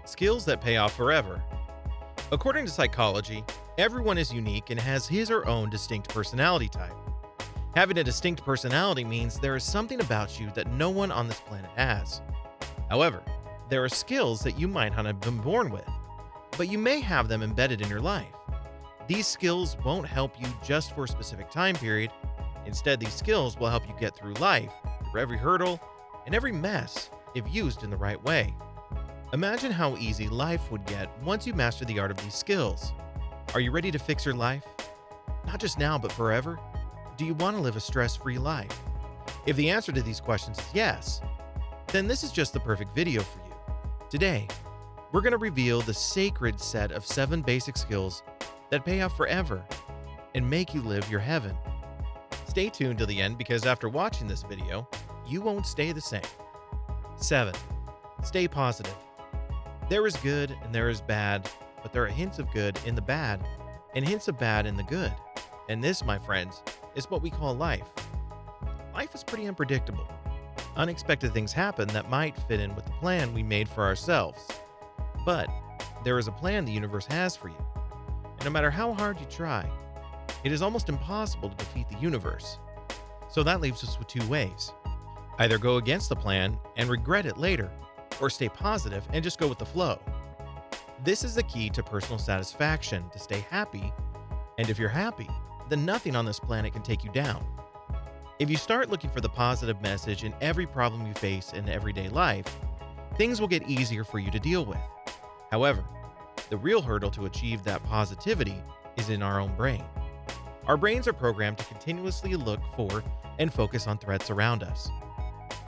Skills that pay off forever. According to psychology, everyone is unique and has his or own distinct personality type. Having a distinct personality means there is something about you that no one on this planet has. However, there are skills that you might not have been born with, but you may have them embedded in your life. These skills won't help you just for a specific time period. Instead, these skills will help you get through life, through every hurdle and every mess if used in the right way. Imagine how easy life would get once you master the art of these skills. Are you ready to fix your life? Not just now, but forever? Do you want to live a stress-free life? If the answer to these questions is yes, then this is just the perfect video for you. Today, we're going to reveal the sacred set of 7 basic skills that pay off forever and make you live your heaven. Stay tuned to the end because after watching this video, you won't stay the same. 7. Stay positive. There is good and there is bad, but there are hints of good in the bad and hints of bad in the good. And this, my friends, is what we call life. Life is pretty unpredictable. Unexpected things happen that might fit in with the plan we made for ourselves. But there is a plan the universe has for you. And no matter how hard you try, it is almost impossible to defeat the universe. So that leaves us with 2 ways. Either go against the plan and regret it later, or stay positive and just go with the flow. This is the key to personal satisfaction, to stay happy, and if you're happy, then nothing on this planet can take you down. If you start looking for the positive message in every problem you face in everyday life, things will get easier for you to deal with. However, the real hurdle to achieve that positivity is in our own brain. Our brains are programmed to continuously look for and focus on threats around us.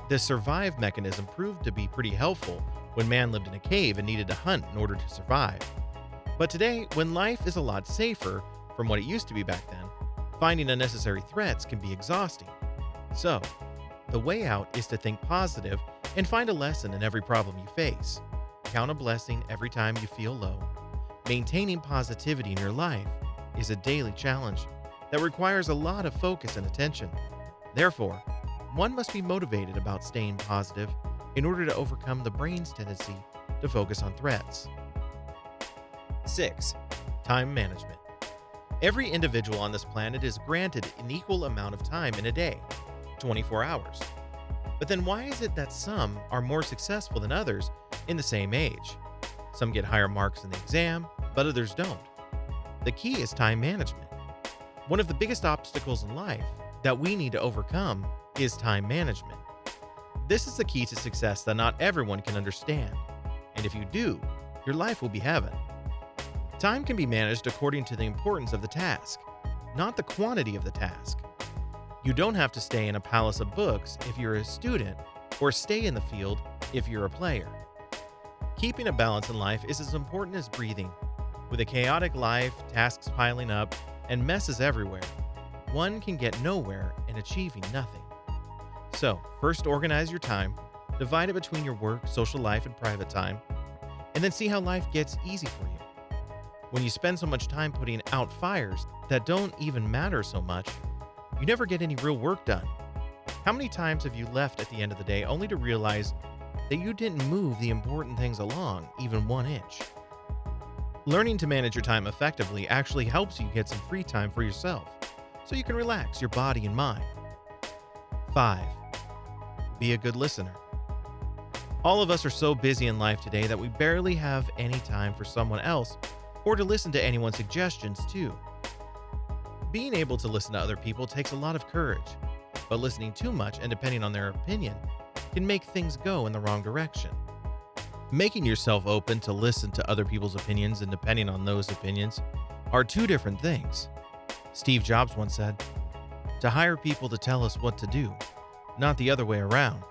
This survive mechanism proved to be pretty helpful when man lived in a cave and needed to hunt in order to survive. But today, when life is a lot safer from what it used to be back then, finding unnecessary threats can be exhausting. So, the way out is to think positive and find a lesson in every problem you face. Count a blessing every time you feel low. Maintaining positivity in your life is a daily challenge that requires a lot of focus and attention. Therefore, one must be motivated about staying positive in order to overcome the brain's tendency to focus on threats. 6. Time management. Every individual on this planet is granted an equal amount of time in a day, 24 hours. But then why is it that some are more successful than others in the same age? Some get higher marks in the exam, but others don't. The key is time management. One of the biggest obstacles in life that we need to overcome is time management. This is the key to success that not everyone can understand, and if you do, your life will be heaven. Time can be managed according to the importance of the task, not the quantity of the task. You don't have to stay in a palace of books if you're a student, or stay in the field if you're a player. Keeping a balance in life is as important as breathing. With a chaotic life, tasks piling up, and messes everywhere, one can get nowhere in achieving nothing. So, first organize your time, divide it between your work, social life, and private time, and then see how life gets easy for you. When you spend so much time putting out fires that don't even matter so much, you never get any real work done. How many times have you left at the end of the day only to realize that you didn't move the important things along even 1 inch? Learning to manage your time effectively actually helps you get some free time for yourself, so you can relax your body and mind. 5. Be a good listener. All of us are so busy in life today that we barely have any time for someone else or to listen to anyone's suggestions too. Being able to listen to other people takes a lot of courage, but listening too much and depending on their opinion can make things go in the wrong direction. Making yourself open to listen to other people's opinions and depending on those opinions are 2 different things. Steve Jobs once said, "To hire people to tell us what to do, not the other way around."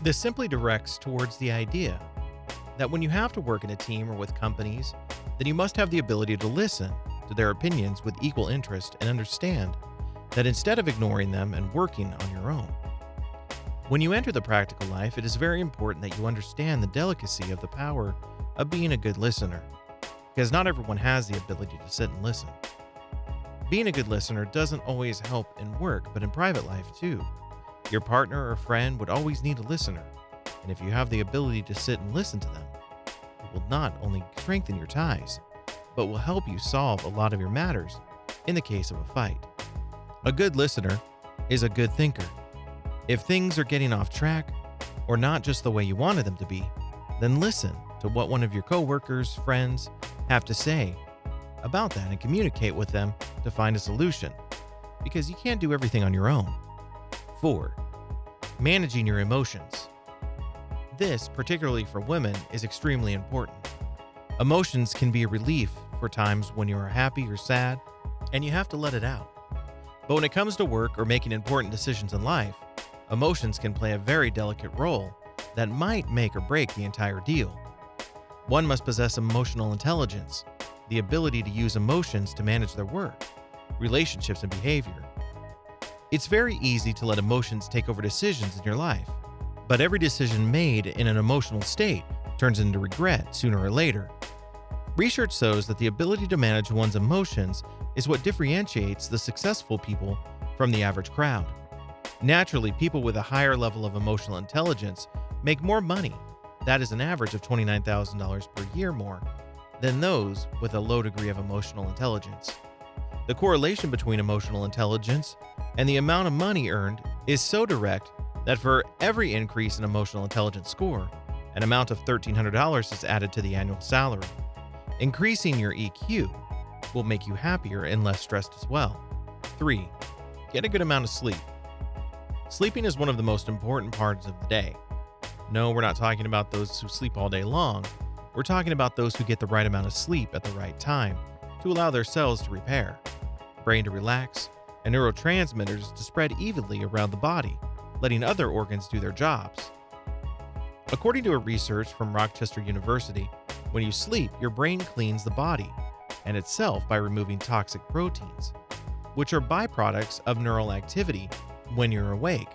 This simply directs towards the idea that when you have to work in a team or with companies, then you must have the ability to listen to their opinions with equal interest and understand that instead of ignoring them and working on your own. When you enter the practical life, it is very important that you understand the delicacy of the power of being a good listener, because not everyone has the ability to sit and listen. Being a good listener doesn't always help in work, but in private life too. Your partner or friend would always need a listener, and if you have the ability to sit and listen to them, will not only strengthen your ties, but will help you solve a lot of your matters in the case of a fight. A good listener is a good thinker. If things are getting off track or not just the way you wanted them to be, then listen to what one of your coworkers, friends have to say about that and communicate with them to find a solution, because you can't do everything on your own. 4. Managing your emotions. This, particularly for women, is extremely important. Emotions can be a relief for times when you are happy or sad, and you have to let it out. But when it comes to work or making important decisions in life, emotions can play a very delicate role that might make or break the entire deal. One must possess emotional intelligence, the ability to use emotions to manage their work, relationships, and behavior. It's very easy to let emotions take over decisions in your life, but every decision made in an emotional state turns into regret sooner or later. Research shows that the ability to manage one's emotions is what differentiates the successful people from the average crowd. Naturally, people with a higher level of emotional intelligence make more money, that is an average of $29,000 per year more, than those with a low degree of emotional intelligence. The correlation between emotional intelligence and the amount of money earned is so direct that for every increase in emotional intelligence score, an amount of $1,300 is added to the annual salary. Increasing your EQ will make you happier and less stressed as well. 3. Get a good amount of sleep. Sleeping is one of the most important parts of the day. No, we're not talking about those who sleep all day long. We're talking about those who get the right amount of sleep at the right time to allow their cells to repair, brain to relax, and neurotransmitters to spread evenly around the body, letting other organs do their jobs. According to a research from Rochester University, when you sleep, your brain cleans the body and itself by removing toxic proteins, which are byproducts of neural activity when you're awake.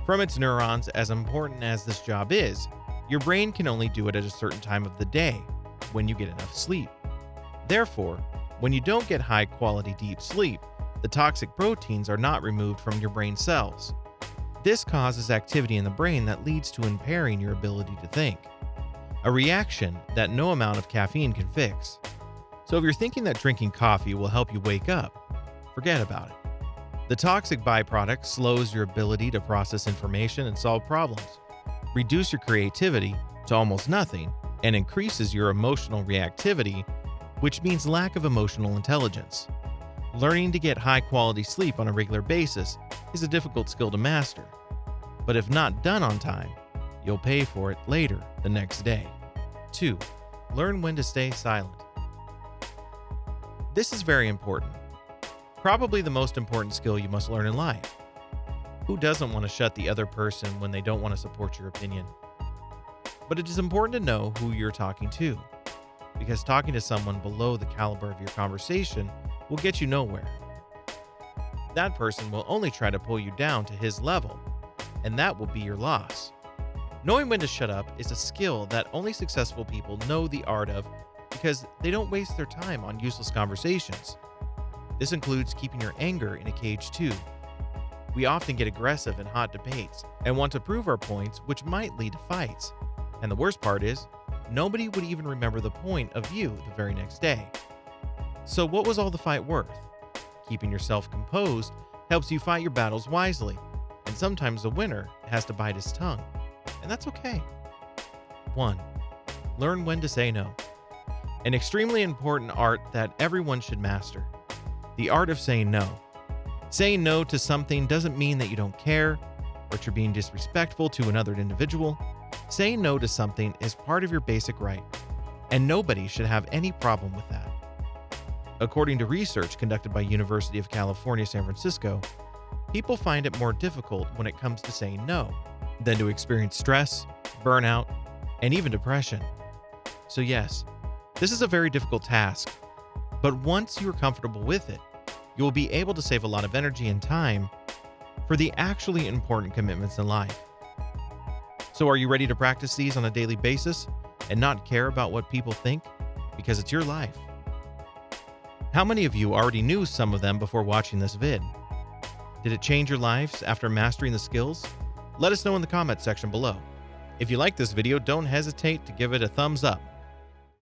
From its neurons, as important as this job is, your brain can only do it at a certain time of the day, when you get enough sleep. Therefore, when you don't get high-quality deep sleep, the toxic proteins are not removed from your brain cells. This causes activity in the brain that leads to impairing your ability to think, a reaction that no amount of caffeine can fix. So if you're thinking that drinking coffee will help you wake up, forget about it. The toxic byproduct slows your ability to process information and solve problems, reduce your creativity to almost nothing, and increases your emotional reactivity, which means lack of emotional intelligence. Learning to get high-quality sleep on a regular basis is a difficult skill to master, but if not done on time, you'll pay for it later the next day. 2. Learn when to stay silent. This is very important. Probably the most important skill you must learn in life. Who doesn't want to shut the other person when they don't want to support your opinion? But it is important to know who you're talking to, because talking to someone below the caliber of your conversation will get you nowhere. That person will only try to pull you down to his level, and that will be your loss. Knowing when to shut up is a skill that only successful people know the art of, because they don't waste their time on useless conversations. This includes keeping your anger in a cage too. We often get aggressive in hot debates and want to prove our points, which might lead to fights. And the worst part is, nobody would even remember the point of view the very next day. So what was all the fight worth? Keeping yourself composed helps you fight your battles wisely, and sometimes the winner has to bite his tongue, and that's okay. 1. Learn when to say no. An extremely important art that everyone should master. The art of saying no. Saying no to something doesn't mean that you don't care or that you're being disrespectful to another individual. Saying no to something is part of your basic right, and nobody should have any problem with that. According to research conducted by University of California, San Francisco, people find it more difficult when it comes to saying no than to experience stress, burnout, and even depression. So yes, this is a very difficult task, but once you are comfortable with it, you will be able to save a lot of energy and time for the actually important commitments in life. So are you ready to practice these on a daily basis and not care about what people think? Because it's your life. How many of you already knew some of them before watching this vid? Did it change your lives after mastering the skills? Let us know in the comments section below. If you like this video, don't hesitate to give it a thumbs up.